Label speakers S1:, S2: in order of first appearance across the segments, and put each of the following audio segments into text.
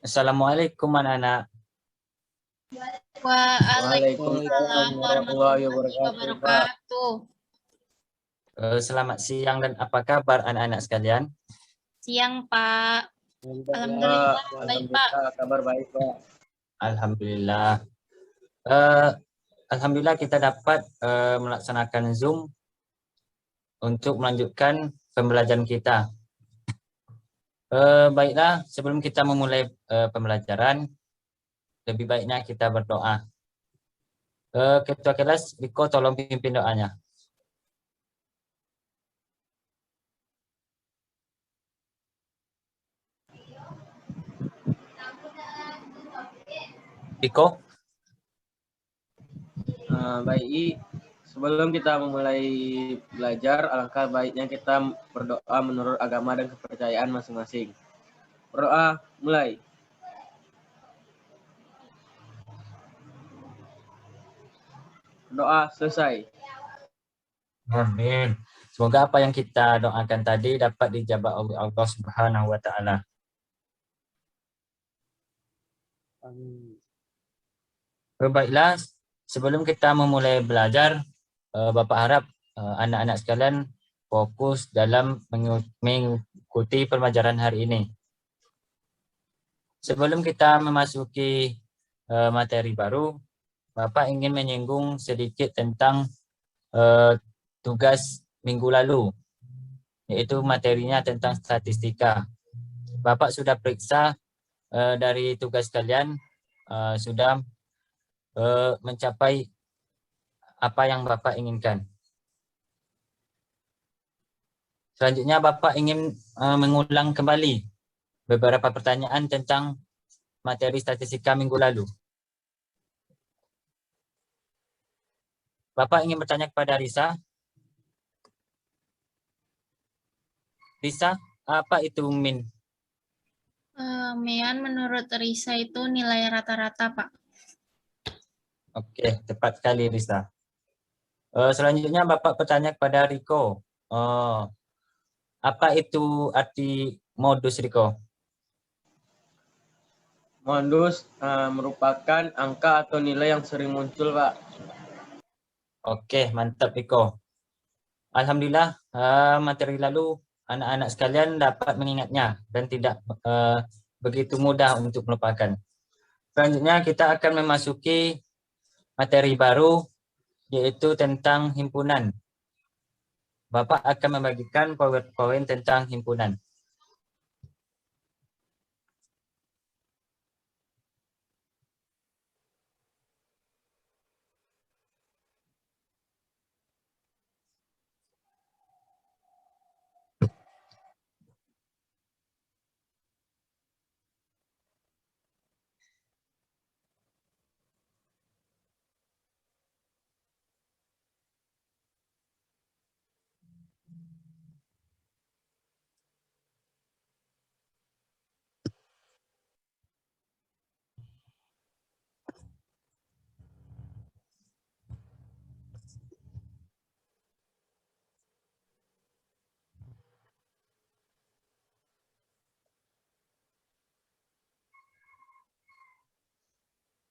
S1: Assalamualaikum anak-anak.
S2: Waalaikumsalam warahmatullahi wabarakatuh.
S1: Selamat siang dan apa kabar anak-anak sekalian?
S2: Siang, Pak. Alhamdulillah baik, Pak.
S3: Kabar baik, Pak.
S1: Alhamdulillah. Alhamdulillah kita dapat melaksanakan Zoom untuk melanjutkan pembelajaran kita. Baiklah, sebelum kita memulai pembelajaran, lebih baiknya kita berdoa. Ketua kelas, Riko tolong pimpin doanya. Riko?
S3: Baik, sebelum kita memulai belajar, alangkah baiknya kita berdoa menurut agama dan kepercayaan masing-masing. Berdoa, mulai. Doa selesai.
S1: Amin. Semoga apa yang kita doakan tadi dapat dijabah oleh Allah Subhanahu wa taala. Baiklah, sebelum kita memulai belajar, Bapak harap anak-anak sekalian fokus dalam mengikuti pembelajaran hari ini. Sebelum kita memasuki materi baru, Bapak ingin menyinggung sedikit tentang tugas minggu lalu, yaitu materinya tentang statistika. Bapak sudah periksa dari tugas kalian sudah mencapai apa yang Bapak inginkan. Selanjutnya Bapak ingin mengulang kembali beberapa pertanyaan tentang materi statistika minggu lalu. Bapak ingin bertanya kepada Risa. Risa, apa itu min?
S2: Mean menurut Risa itu nilai rata-rata, Pak.
S1: Oke, tepat sekali Risa. Selanjutnya Bapak bertanya kepada Riko. Apa itu arti modus, Riko?
S3: Modus merupakan angka atau nilai yang sering muncul, Pak.
S1: Oke, mantap Riko. Alhamdulillah, materi lalu anak-anak sekalian dapat mengingatnya dan tidak begitu mudah untuk melupakan. Selanjutnya kita akan memasuki materi baru, yaitu tentang himpunan. Bapak akan membagikan poin-poin tentang himpunan.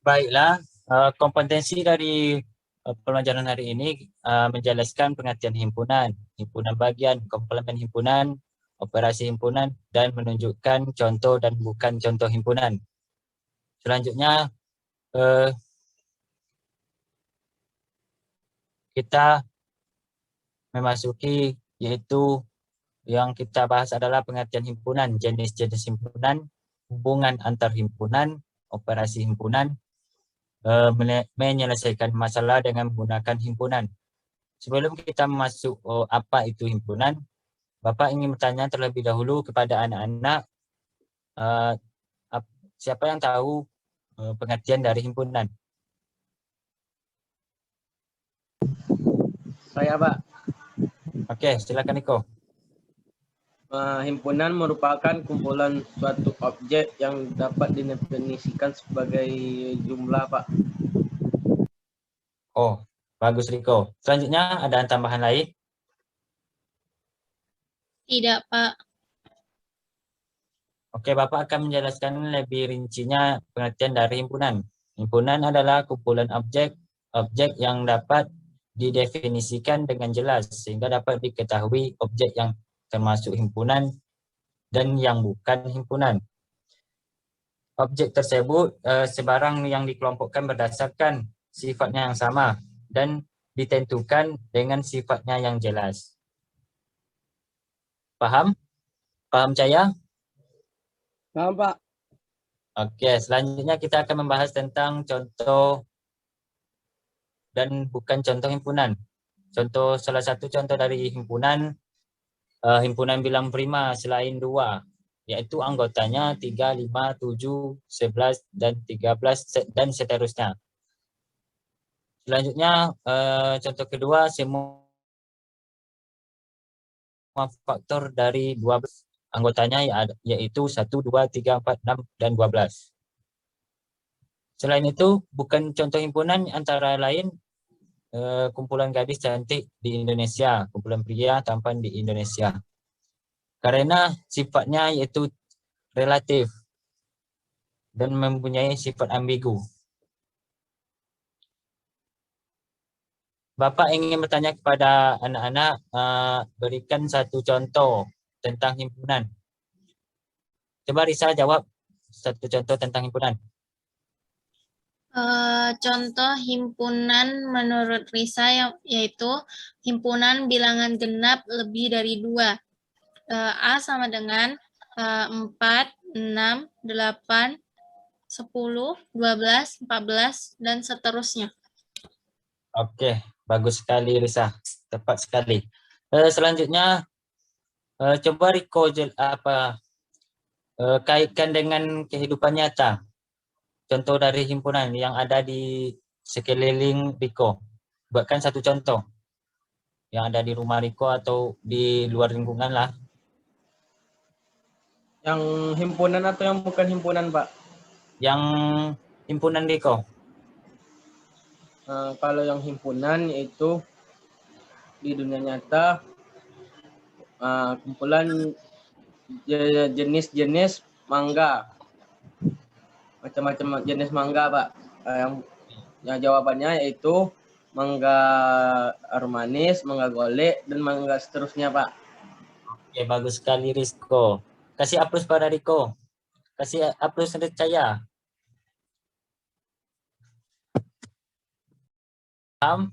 S1: Baiklah, kompetensi dari pelajaran hari ini menjelaskan pengertian himpunan, himpunan bagian, komplemen himpunan, operasi himpunan, dan menunjukkan contoh dan bukan contoh himpunan. Selanjutnya, kita memasuki, yaitu yang kita bahas adalah pengertian himpunan, jenis-jenis himpunan, hubungan antar himpunan, operasi himpunan, menyelesaikan masalah dengan menggunakan himpunan. Sebelum kita masuk apa itu himpunan, Bapak ingin bertanya terlebih dahulu kepada anak-anak, siapa yang tahu pengertian dari himpunan?
S3: Saya, Pak.
S1: Oke, silakan Niko.
S3: Himpunan merupakan kumpulan suatu objek yang dapat didefinisikan sebagai jumlah, Pak.
S1: Oh, bagus Riko. Selanjutnya ada tambahan lain?
S2: Tidak, Pak.
S1: Oke, Bapak akan menjelaskan lebih rincinya pengertian dari himpunan. Himpunan adalah kumpulan objek yang dapat didefinisikan dengan jelas sehingga dapat diketahui objek yang termasuk himpunan dan yang bukan himpunan. Objek tersebut sebarang yang dikelompokkan berdasarkan sifatnya yang sama dan ditentukan dengan sifatnya yang jelas. Paham? Paham, Cahaya?
S4: Paham, Pak.
S1: Oke, selanjutnya kita akan membahas tentang contoh dan bukan contoh himpunan. Salah satu contoh dari himpunan, himpunan bilang prima selain 2, yaitu anggotanya 3, 5, 7, 11, dan 13, dan seterusnya. Selanjutnya, contoh kedua, semua faktor dari 12 anggotanya yaitu 1, 2, 3, 4, 6, dan 12. Selain itu, bukan contoh himpunan antara lain kumpulan gadis cantik di Indonesia, kumpulan pria tampan di Indonesia. Karena sifatnya yaitu relatif dan mempunyai sifat ambigu. Bapak ingin bertanya kepada anak-anak, berikan satu contoh tentang himpunan. Coba Risa jawab satu contoh tentang himpunan.
S2: Contoh himpunan menurut Risa yaitu himpunan bilangan genap lebih dari 2. A sama dengan 4, 6, 8, 10, 12, 14, dan seterusnya.
S1: Oke, bagus sekali Risa. Tepat sekali. Selanjutnya, coba Riko kaitkan dengan kehidupan nyata. Contoh dari himpunan yang ada di sekeliling Riko. Buatkan satu contoh yang ada di rumah Riko atau di luar lingkungan lah.
S3: Yang himpunan atau yang bukan himpunan, Pak?
S1: Yang himpunan Riko.
S3: Kalau yang himpunan yaitu di dunia nyata kumpulan jenis-jenis mangga, macam-macam jenis mangga, Pak. Yang jawabannya yaitu mangga manis, mangga golek, dan mangga seterusnya, Pak.
S1: Oke, bagus sekali Rizko. Kasih aplaus pada Riko. Kasih aplaus Cahaya. Paham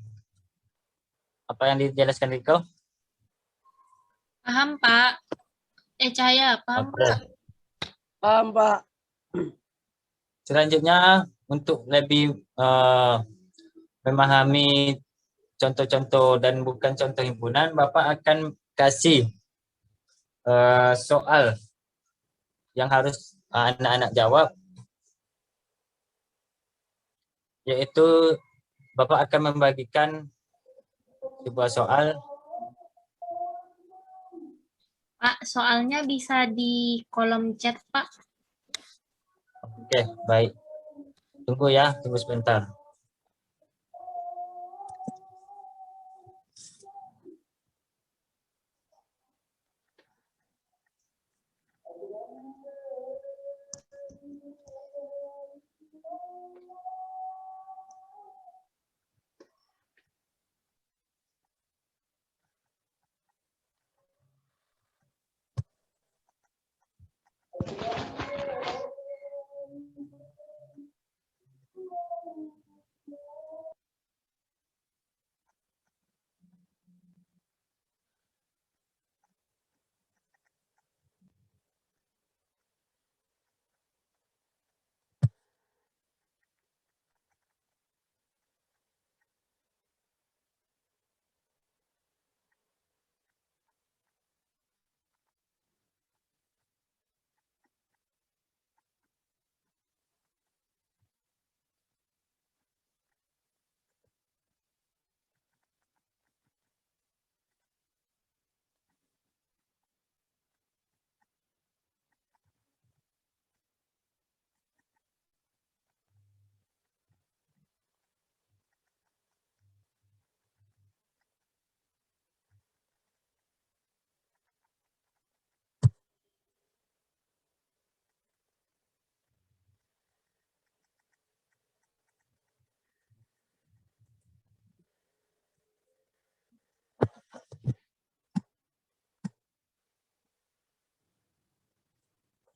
S1: apa yang dijelaskan Riko?
S2: Paham, Pak? Cahaya, paham,
S1: Oke.
S2: Pak?
S4: Paham, Pak.
S1: Selanjutnya, untuk lebih memahami contoh-contoh dan bukan contoh himpunan, Bapak akan kasih soal yang harus anak-anak jawab, yaitu Bapak akan membagikan sebuah soal.
S2: Pak, soalnya bisa di kolom chat, Pak.
S1: Oke, baik. Tunggu ya, tunggu sebentar.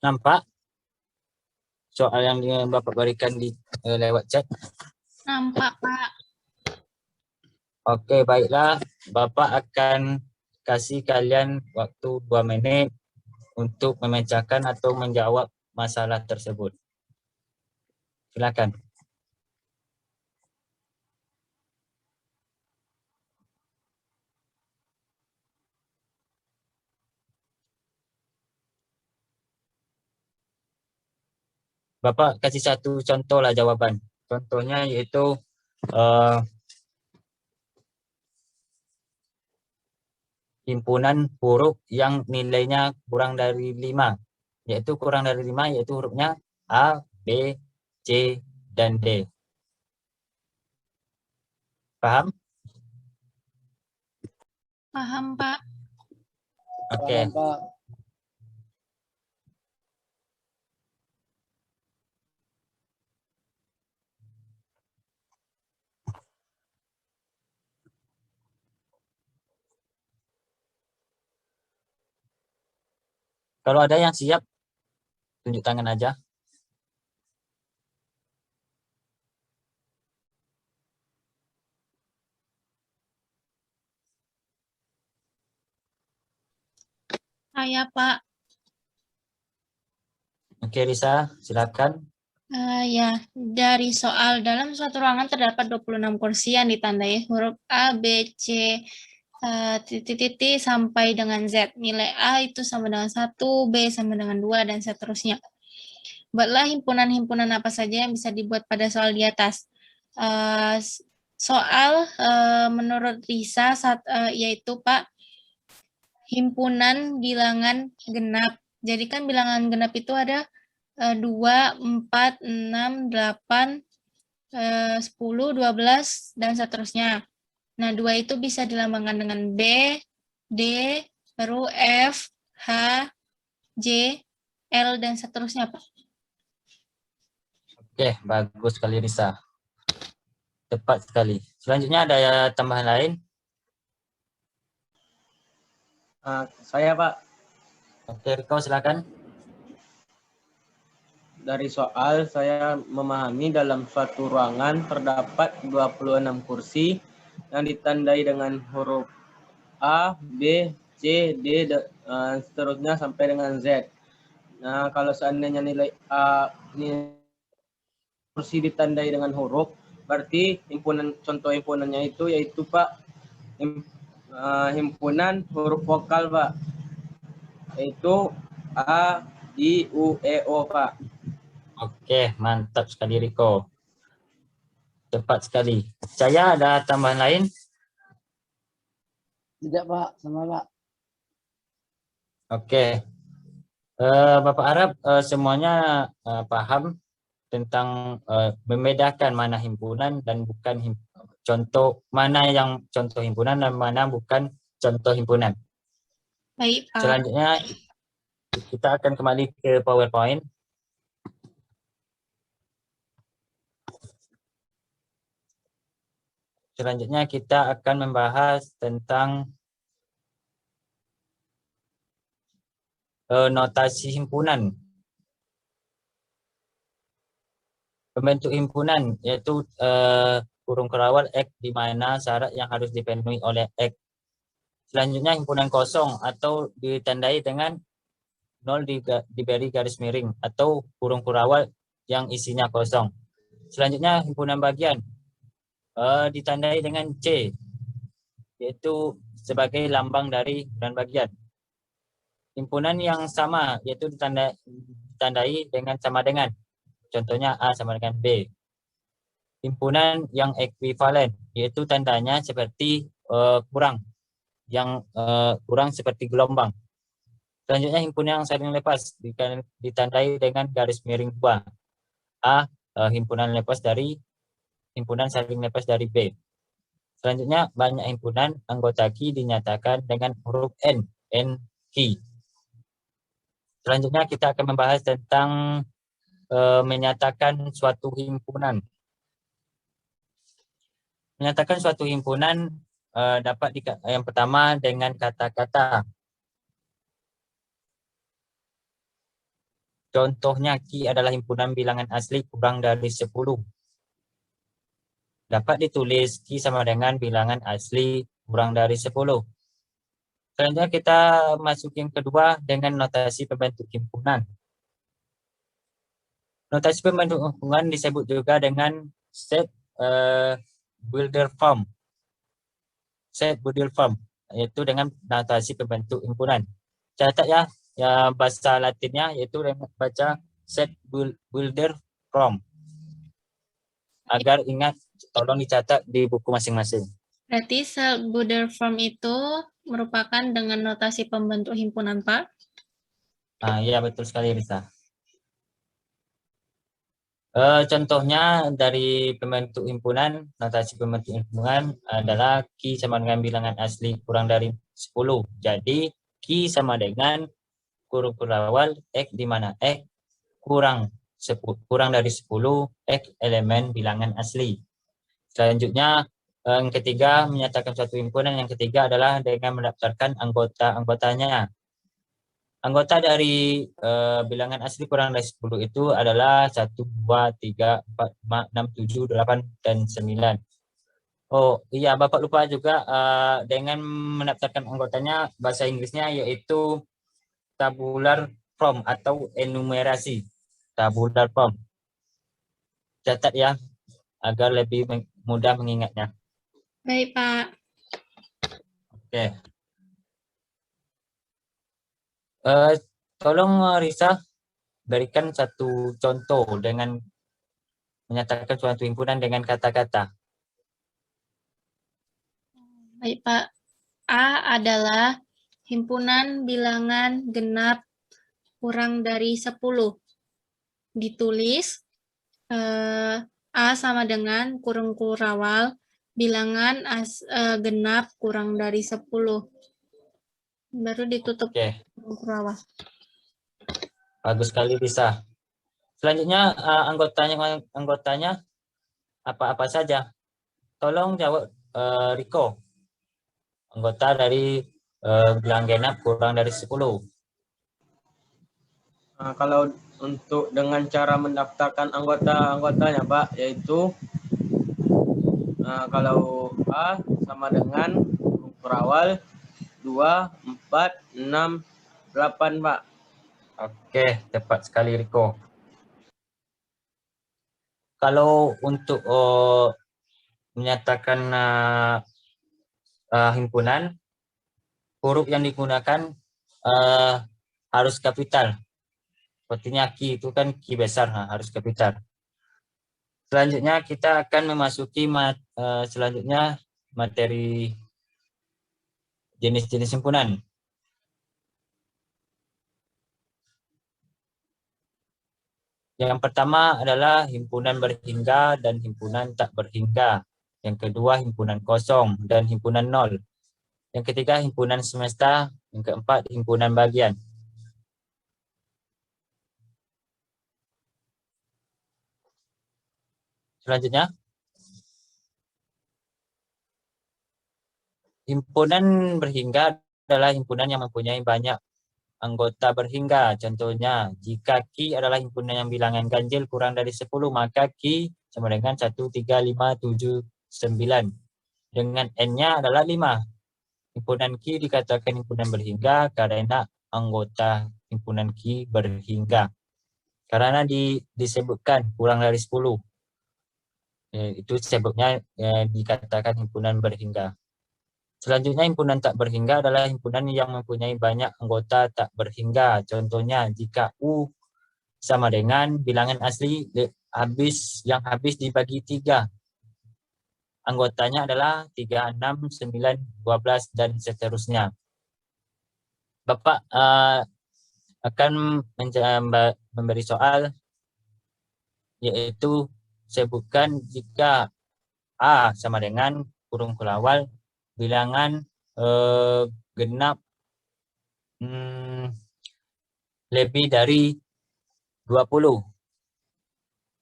S1: Nampak soal yang Bapak berikan di lewat chat?
S2: Nampak, Pak.
S1: Oke, baiklah. Bapak akan kasih kalian waktu 2 menit untuk memecahkan atau menjawab masalah tersebut. Silakan. Bapak kasih satu contoh lah jawaban. Contohnya yaitu himpunan huruf yang nilainya kurang dari 5. Yaitu kurang dari 5 yaitu hurufnya A, B, C, dan D. Paham?
S2: Paham, Pak.
S1: Oke.
S4: Paham, Pak.
S1: Kalau ada yang siap, tunjuk tangan aja.
S2: Saya, Pak.
S1: Oke, Risa, silakan.
S2: Ya, dari soal dalam suatu ruangan terdapat 26 kursi yang ditandai huruf A, B, C, titik-titik sampai dengan Z. Nilai A itu sama dengan 1, B sama dengan 2, dan seterusnya. Buatlah himpunan-himpunan apa saja yang bisa dibuat pada soal di atas. Soal menurut Risa yaitu Pak, himpunan bilangan genap. Jadi kan bilangan genap itu ada 2, 4, 6, 8, 10, 12, dan seterusnya. Nah, 2 itu bisa dilambangkan dengan B, D, baru F, H, J, L, dan seterusnya, Pak.
S1: Oke, bagus sekali Risa. Tepat sekali. Selanjutnya ada tambahan lain?
S3: Saya, Pak.
S1: Oke, Riko silakan.
S3: Dari soal saya memahami dalam suatu ruangan terdapat 26 kursi yang ditandai dengan huruf A, B, C, D, seterusnya sampai dengan Z. Nah, kalau seandainya nilai A ini kursi ditandai dengan huruf, berarti contoh himpunannya itu yaitu Pak himpunan huruf vokal, Pak. Yaitu A, I, U, E, O, Pak.
S1: Oke, mantap sekali Riko. Tepat sekali. Saya ada tambahan lain?
S4: Tidak, Pak. Sama, Pak.
S1: Oke. Bapak harap semuanya paham tentang membedakan mana himpunan dan bukan contoh, mana yang contoh himpunan dan mana bukan contoh himpunan.
S2: Baik, Pak.
S1: Selanjutnya kita akan kembali ke PowerPoint. Selanjutnya kita akan membahas tentang notasi himpunan. Pembentuk himpunan yaitu kurung kerawal X di mana syarat yang harus dipenuhi oleh X. Selanjutnya himpunan kosong atau ditandai dengan 0 diberi garis miring atau kurung kerawal yang isinya kosong. Selanjutnya himpunan bagian ditandai dengan C yaitu sebagai lambang dari himpunan bagian. Himpunan yang sama yaitu ditandai dengan sama dengan. Contohnya A sama dengan B. Himpunan yang ekuivalen yaitu tandanya seperti kurang, yang kurang seperti gelombang. Selanjutnya himpunan yang saling lepas ditandai dengan garis miring 2. A himpunan saling lepas dari B. Selanjutnya banyak himpunan anggota Q dinyatakan dengan huruf N key. Selanjutnya kita akan membahas tentang menyatakan suatu himpunan. Menyatakan suatu himpunan dapat yang pertama dengan kata-kata. Contohnya Ki adalah himpunan bilangan asli kurang dari 10. Dapat ditulis Ki sama dengan bilangan asli kurang dari 10. Selanjutnya kita masuk yang kedua dengan notasi pembentuk himpunan. Notasi pembentuk himpunan disebut juga dengan set builder form. Set builder form, yaitu dengan notasi pembentuk himpunan. Catat ya, bahasa Latinnya yaitu dengan baca set builder form. Agar ingat, tolong dicatat di buku masing-masing.
S2: Berarti set builder form itu merupakan dengan notasi pembentuk himpunan, Pak?
S1: Iya, betul sekali, Risa. Contohnya dari pembentuk himpunan, notasi pembentuk himpunan adalah Ki sama dengan bilangan asli kurang dari 10. Jadi Ki sama dengan kurung awal X di mana X kurang dari 10 X elemen bilangan asli. Selanjutnya yang ketiga menyatakan suatu himpunan, yang ketiga adalah dengan mendaftarkan anggota-anggotanya. Anggota dari bilangan asli kurang dari 10 itu adalah 1, 2, 3, 4, 5, 6, 7, 8, dan 9. Oh iya, Bapak lupa juga dengan mendaftarkan anggotanya, bahasa Inggrisnya yaitu tabular form atau enumerasi. Tabular form. Catat ya, agar lebih mudah mengingatnya.
S2: Baik, Pak.
S1: Oke. Tolong Risa berikan satu contoh dengan menyatakan suatu himpunan dengan kata-kata.
S2: Baik, Pak. A adalah himpunan bilangan genap kurang dari 10. Ditulis A sama dengan kurung kurawal bilangan genap kurang dari 10. Baru ditutup.
S1: Oke.
S2: Kurung kurawal.
S1: Bagus sekali bisa. Selanjutnya anggotanya apa-apa saja. Tolong jawab Riko. Anggota dari bilangan genap kurang dari 10.
S3: Kalau untuk dengan cara mendaftarkan anggotanya, Pak, yaitu kalau A sama dengan berawal 2, 4, 6, 8, Pak.
S1: Oke, tepat sekali Riko. Kalau untuk menyatakan himpunan, huruf yang digunakan harus kapital. Sepertinya Ki itu kan Ki besar, harus kapital. Selanjutnya kita akan memasuki selanjutnya materi jenis-jenis himpunan. Yang pertama adalah himpunan berhingga dan himpunan tak berhingga. Yang kedua himpunan kosong dan himpunan nol. Yang ketiga himpunan semesta. Yang keempat himpunan bagian. Selanjutnya, himpunan berhingga adalah himpunan yang mempunyai banyak anggota berhingga. Contohnya, jika Ki adalah himpunan yang bilangan ganjil kurang dari 10, maka Ki sama dengan 1, 3, 5, 7, 9. Dengan N-nya adalah 5. Himpunan Ki dikatakan himpunan berhingga karena anggota himpunan Ki berhingga. Karena disebutkan kurang dari 10. Itu sebabnya dikatakan himpunan berhingga. Selanjutnya himpunan tak berhingga adalah himpunan yang mempunyai banyak anggota tak berhingga. Contohnya jika U sama dengan bilangan asli yang habis dibagi 3. Anggotanya adalah 3, 6, 9, 12, dan seterusnya. Bapak akan memberi soal, yaitu sebutkan jika A sama dengan kurung kelawal bilangan genap lebih dari 20.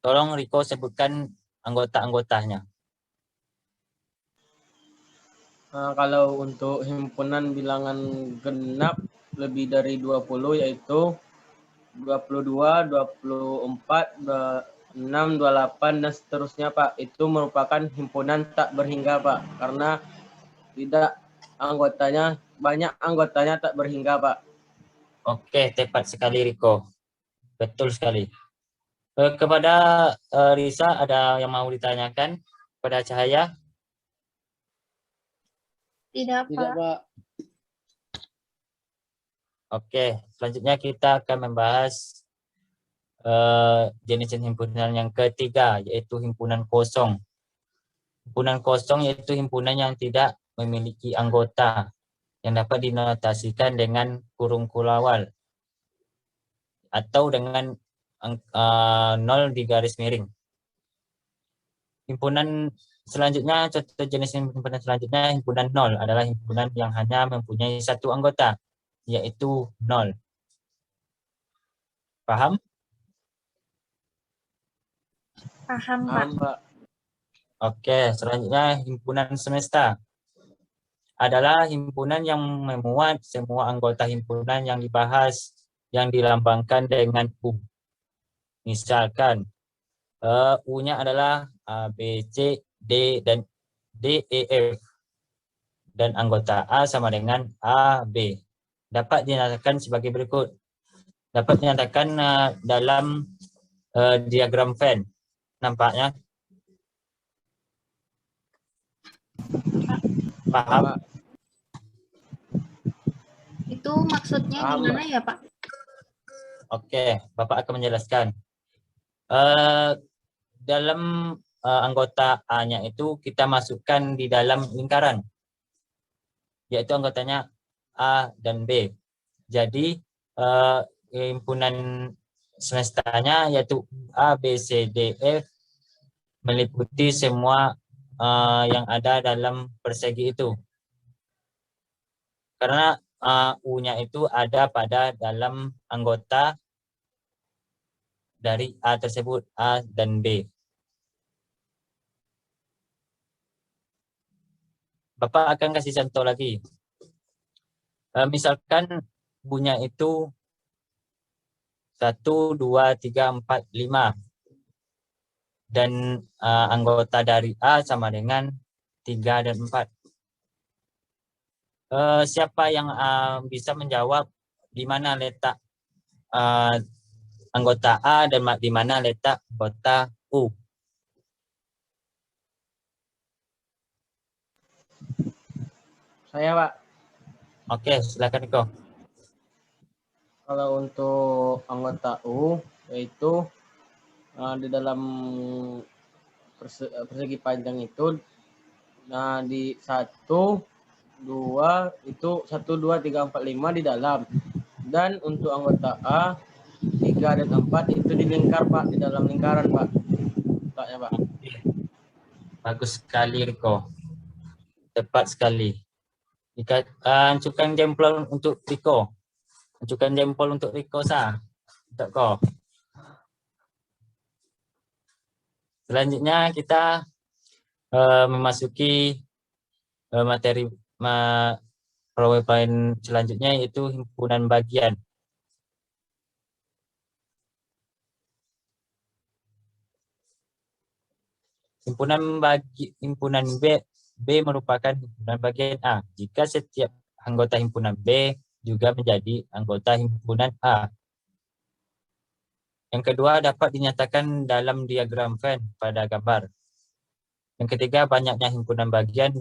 S1: Tolong Riko sebutkan anggota-anggotanya.
S3: Kalau untuk himpunan bilangan genap lebih dari 20 yaitu 22, 24, 26, 28, dan seterusnya, Pak. Itu merupakan himpunan tak berhingga, Pak. Karena banyak anggotanya tak berhingga, Pak.
S1: Oke, tepat sekali Riko. Betul sekali. Kepada Risa, ada yang mau ditanyakan kepada Cahaya?
S2: Tidak,
S4: Tidak,
S2: Pak.
S4: Pak.
S1: Oke, selanjutnya kita akan membahas jenis himpunan yang ketiga, yaitu himpunan kosong. Himpunan kosong yaitu himpunan yang tidak memiliki anggota, yang dapat dinotasikan dengan kurung kulawal atau dengan 0 di garis miring. Himpunan selanjutnya, contoh jenis himpunan selanjutnya, himpunan 0 adalah himpunan yang hanya mempunyai satu anggota, yaitu 0. Paham?
S2: Paham, Pak.
S3: Paham, Pak.
S1: Oke, selanjutnya himpunan semesta adalah himpunan yang memuat semua anggota himpunan yang dibahas yang dilambangkan dengan U. Misalkan U-nya adalah A, B, C, D, dan D, E, F. Dan anggota A sama dengan A, B. Dapat dinyatakan sebagai berikut. Dapat dinyatakan dalam diagram Venn. Nampaknya? Paham?
S3: Pak.
S2: Itu maksudnya
S3: Paham,
S2: gimana ya, Pak?
S1: Oke, Bapak akan menjelaskan. Dalam anggota A-nya itu kita masukkan di dalam lingkaran, yaitu anggotanya A dan B. Jadi himpunan semestanya yaitu A, B, C, D, F meliputi semua yang ada dalam persegi itu. Karena U-nya itu ada pada dalam anggota dari A tersebut, A dan B. Bapak akan kasih contoh lagi. Misalkan U-nya itu 1, 2, 3, 4, 5. Dan anggota dari A sama dengan 3 dan 4. Siapa yang bisa menjawab di mana letak anggota A dan di mana letak anggota U?
S3: Saya, Pak.
S1: Oke, silakan Niko.
S3: Kalau untuk anggota U, yaitu di dalam persegi panjang itu, nah di 1, 2, itu 1, 2, 3, 4, 5 di dalam. Dan untuk anggota A, 3 dan 4 itu di lingkar, Pak. Di dalam lingkaran, Pak. Letaknya, Pak.
S1: Bagus sekali Riko. Tepat sekali. Ancukan jempol untuk Riko. Ancukan jempol untuk Riko sah. Untuk kau. Selanjutnya kita memasuki materi poin selanjutnya, yaitu himpunan bagian. Himpunan B merupakan himpunan bagian A jika setiap anggota himpunan B juga menjadi anggota himpunan A. Yang kedua dapat dinyatakan dalam diagram Venn pada gambar. Yang ketiga, banyaknya himpunan bagian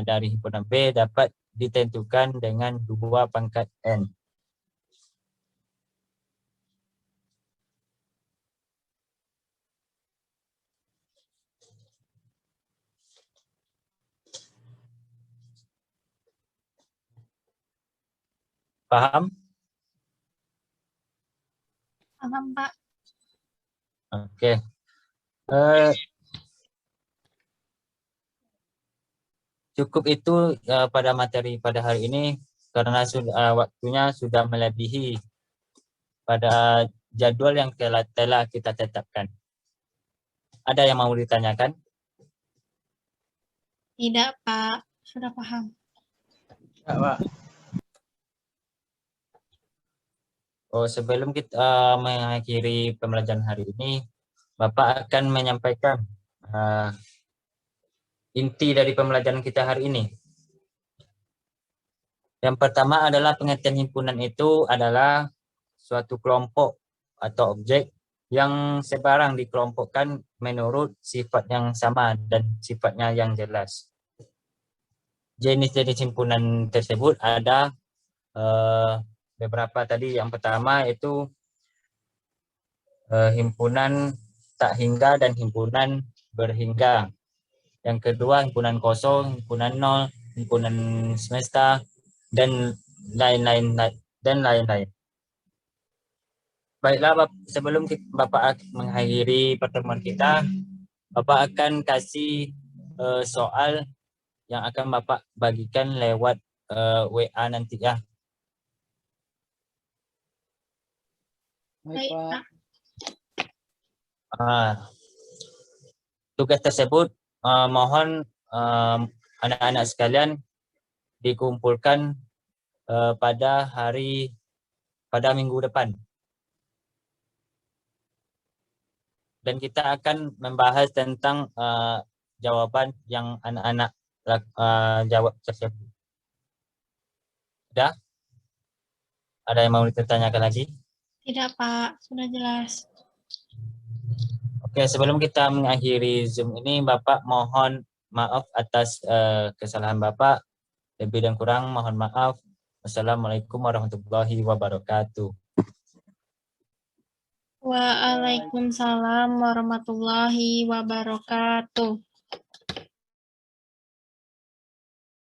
S1: dari himpunan B dapat ditentukan dengan 2 pangkat N. Paham?
S2: Paham, Pak.
S1: Oke. Cukup itu pada materi pada hari ini, karena waktunya sudah melebihi pada jadwal yang telah kita tetapkan. Ada yang mau ditanyakan?
S2: Tidak, Pak. Sudah paham.
S3: Ya, Pak.
S1: sebelum kita mengakhiri pembelajaran hari ini, Bapak akan menyampaikan inti dari pembelajaran kita hari ini. Yang pertama adalah pengertian himpunan itu adalah suatu kelompok atau objek yang sebarang dikelompokkan menurut sifat yang sama dan sifatnya yang jelas. Jenis-jenis himpunan tersebut ada beberapa tadi. Yang pertama itu himpunan tak hingga dan himpunan berhingga. Yang kedua himpunan kosong, himpunan nol, himpunan semesta, dan lain-lain. Baiklah, sebelum Bapak mengakhiri pertemuan kita, Bapak akan kasih soal yang akan Bapak bagikan lewat WA nanti ya.
S4: Baik, Pak.
S1: Tugas tersebut mohon anak-anak sekalian dikumpulkan pada minggu depan. Dan kita akan membahas tentang jawaban yang anak-anak jawab tersebut. Sudah? Ada yang mau ditanyakan lagi?
S2: Tidak, Pak. Sudah jelas.
S1: Oke, sebelum kita mengakhiri Zoom ini, Bapak mohon maaf atas kesalahan Bapak. Lebih dan kurang mohon maaf. Wassalamualaikum warahmatullahi wabarakatuh.
S2: Waalaikumsalam warahmatullahi wabarakatuh.